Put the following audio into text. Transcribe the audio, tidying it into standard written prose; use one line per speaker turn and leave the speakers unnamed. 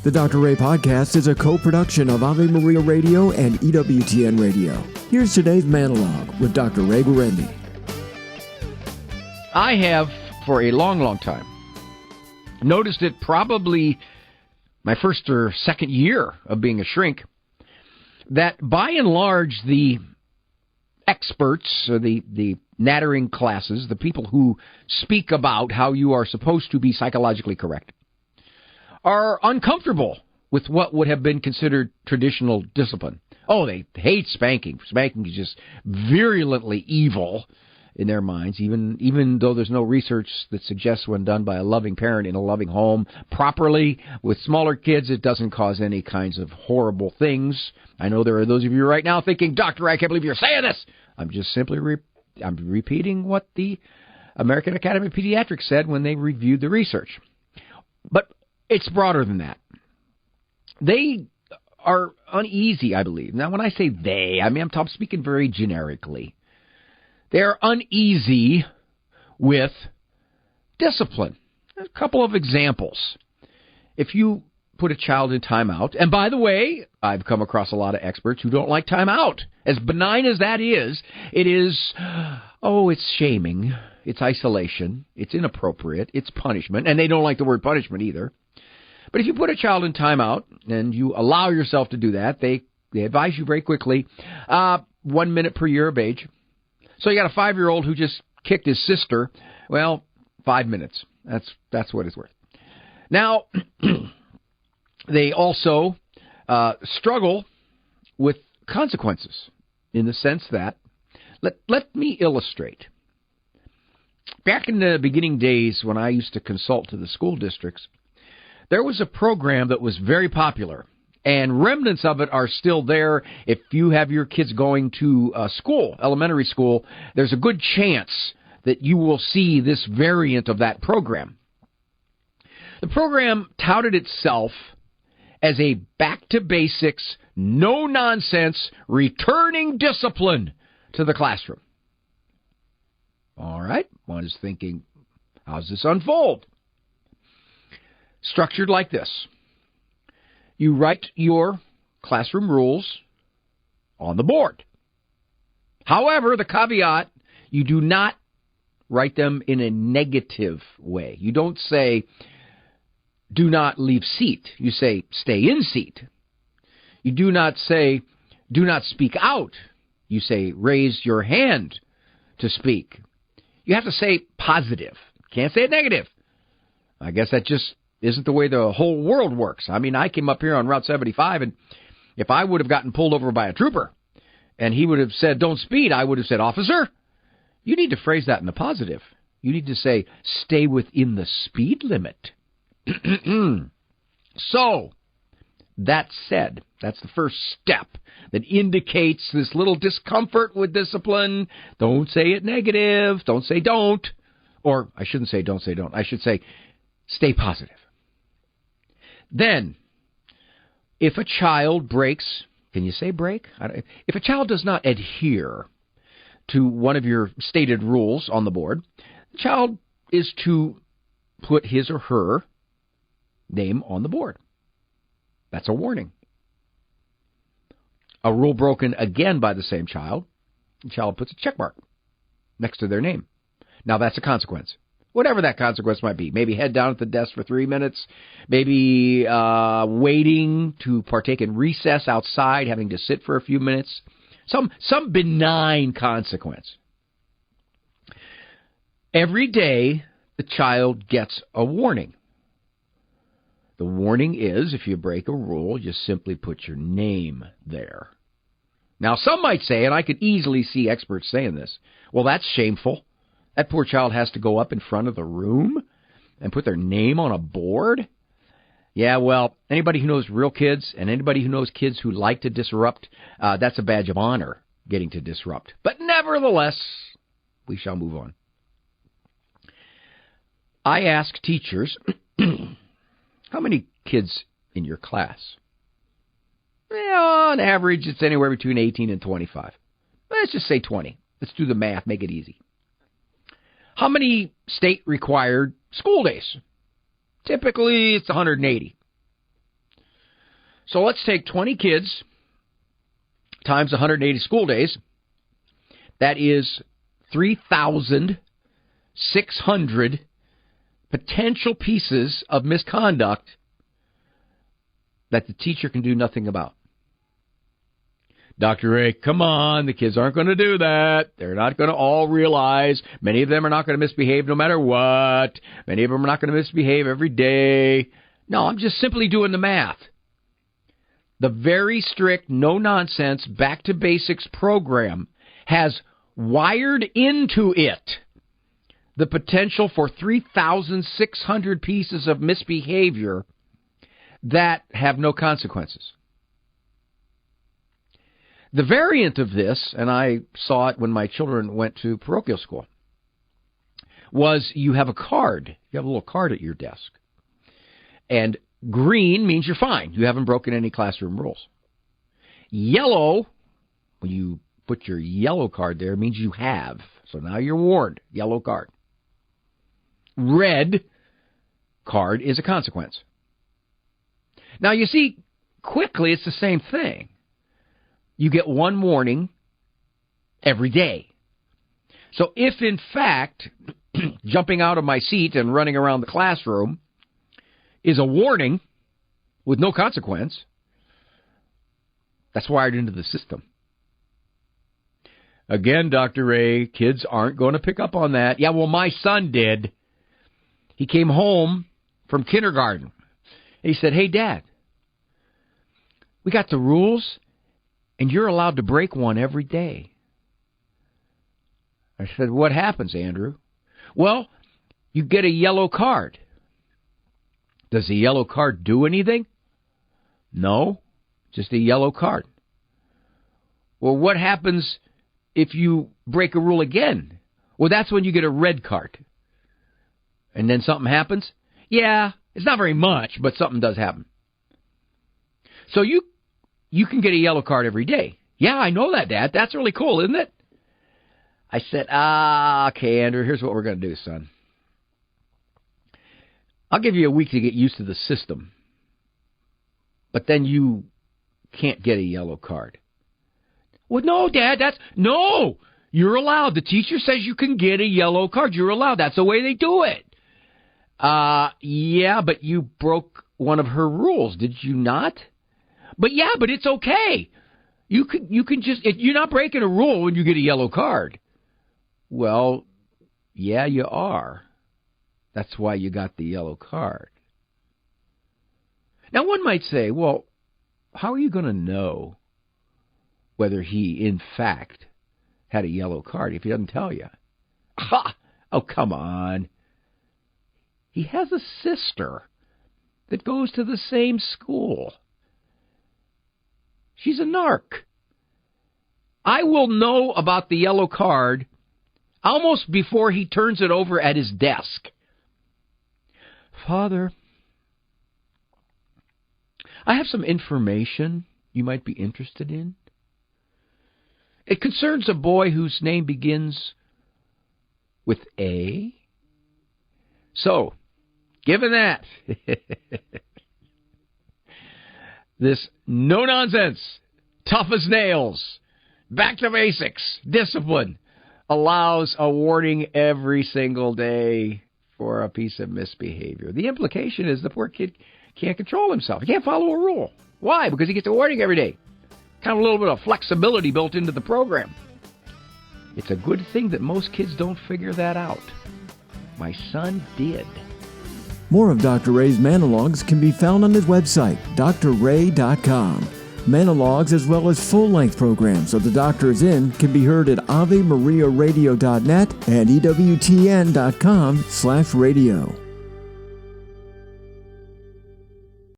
The Dr. Ray Podcast is a co-production of Ave Maria Radio and EWTN Radio. Here's today's monologue with Dr. Ray Guarendi.
I have, for a long, long time, noticed it probably my first or second year of being a shrink, that by and large the experts, or the nattering classes, the people who speak about how you are supposed to be psychologically correct, are uncomfortable with what would have been considered traditional discipline. Oh, they hate spanking. Spanking is just virulently evil in their minds, even though there's no research that suggests when done by a loving parent in a loving home properly with smaller kids, it doesn't cause any kinds of horrible things. I know there are those of you right now thinking, Doctor, I can't believe you're saying this. I'm just simply I'm repeating what the American Academy of Pediatrics said when they reviewed the research. But it's broader than that. They are uneasy, I believe. Now, when I say they, I'm speaking very generically. They're uneasy with discipline. A couple of examples. If you put a child in timeout, and by the way, I've come across a lot of experts who don't like timeout. As benign as that is, it's shaming, it's isolation, it's inappropriate, it's punishment, and they don't like the word punishment either. But if you put a child in timeout and you allow yourself to do that, they advise you very quickly, 1 minute per year of age. So you got a 5-year-old who just kicked his sister. Well, 5 minutes. That's what it's worth. Now, they also struggle with consequences in the sense that, let me illustrate. Back in the beginning days when I used to consult to the school districts, there was a program that was very popular, and remnants of it are still there. If you have your kids going to school, elementary school, there's a good chance that you will see this variant of that program. The program touted itself as a back-to-basics, no-nonsense, returning discipline to the classroom. All right, one is thinking, how's this unfold? Structured like this. You write your classroom rules on the board. However, the caveat, you do not write them in a negative way. You don't say, do not leave seat. You say, stay in seat. You do not say, do not speak out. You say, raise your hand to speak. You have to say positive. Can't say it negative. I guess that just isn't the way the whole world works. I came up here on Route 75, and if I would have gotten pulled over by a trooper and he would have said, don't speed, I would have said, officer, you need to phrase that in the positive. You need to say, stay within the speed limit. So, that said, that's the first step that indicates this little discomfort with discipline. Don't say it negative. Don't say don't. Or I shouldn't say don't say don't. I should say stay positive. Then, if a child breaks, can you say break? If a child does not adhere to one of your stated rules on the board, the child is to put his or her name on the board. That's a warning. A rule broken again by the same child, the child puts a check mark next to their name. Now that's a consequence. Whatever that consequence might be. Maybe head down at the desk for 3 minutes. Maybe waiting to partake in recess outside, having to sit for a few minutes. Some benign consequence. Every day, the child gets a warning. The warning is, if you break a rule, you simply put your name there. Now, some might say, and I could easily see experts saying this, well, that's shameful. That poor child has to go up in front of the room and put their name on a board? Yeah, well, anybody who knows real kids and anybody who knows kids who like to disrupt, that's a badge of honor, getting to disrupt. But nevertheless, we shall move on. I ask teachers, how many kids in your class? Well, on average, it's anywhere between 18 and 25. Let's just say 20. Let's do the math, make it easy. How many state-required school days? Typically, it's 180. So let's take 20 kids times 180 school days. That is 3,600 potential pieces of misconduct that the teacher can do nothing about. Dr. Ray, come on, the kids aren't going to do that. They're not going to all realize. Many of them are not going to misbehave no matter what. Many of them are not going to misbehave every day. No, I'm just simply doing the math. The very strict, no-nonsense, back-to-basics program has wired into it the potential for 3,600 pieces of misbehavior that have no consequences. The variant of this, and I saw it when my children went to parochial school, was you have a card. You have a little card at your desk. And green means you're fine. You haven't broken any classroom rules. Yellow, when you put your yellow card there, means you have. So now you're warned. Yellow card. Red card is a consequence. Now, you see, quickly it's the same thing. You get one warning every day. So if, in fact, jumping out of my seat and running around the classroom is a warning with no consequence, that's wired into the system. Again, Dr. Ray, kids aren't going to pick up on that. Yeah, well, my son did. He came home from kindergarten. And he said, hey, Dad, we got the rules, and you're allowed to break one every day. I said, what happens, Andrew? Well, you get a yellow card. Does the yellow card do anything? No, just a yellow card. Well, what happens if you break a rule again? Well, that's when you get a red card. And then something happens? Yeah, it's not very much, but something does happen. So you can get a yellow card every day. Yeah, I know that, Dad. That's really cool, isn't it? I said, okay, Andrew, here's what we're going to do, son. I'll give you a week to get used to the system. But then you can't get a yellow card. Well, no, Dad, no, you're allowed. The teacher says you can get a yellow card. You're allowed. That's the way they do it. Yeah, but you broke one of her rules, did you not? But it's okay. You can just, you're not breaking a rule when you get a yellow card. Well, yeah, you are. That's why you got the yellow card. Now, one might say, well, how are you going to know whether he, in fact, had a yellow card if he doesn't tell you? Ha! Oh, come on. He has a sister that goes to the same school. She's a narc. I will know about the yellow card almost before he turns it over at his desk. Father, I have some information you might be interested in. It concerns a boy whose name begins with A. So, given that, this no-nonsense, tough as nails, back to basics, discipline, allows a warning every single day for a piece of misbehavior. The implication is the poor kid can't control himself. He can't follow a rule. Why? Because he gets a warning every day. Kind of a little bit of flexibility built into the program. It's a good thing that most kids don't figure that out. My son did.
More of Dr. Ray's Manologues can be found on his website, drray.com. Manologues, as well as full-length programs of The Doctor Is In, can be heard at AveMariaRadio.net and EWTN.com/radio.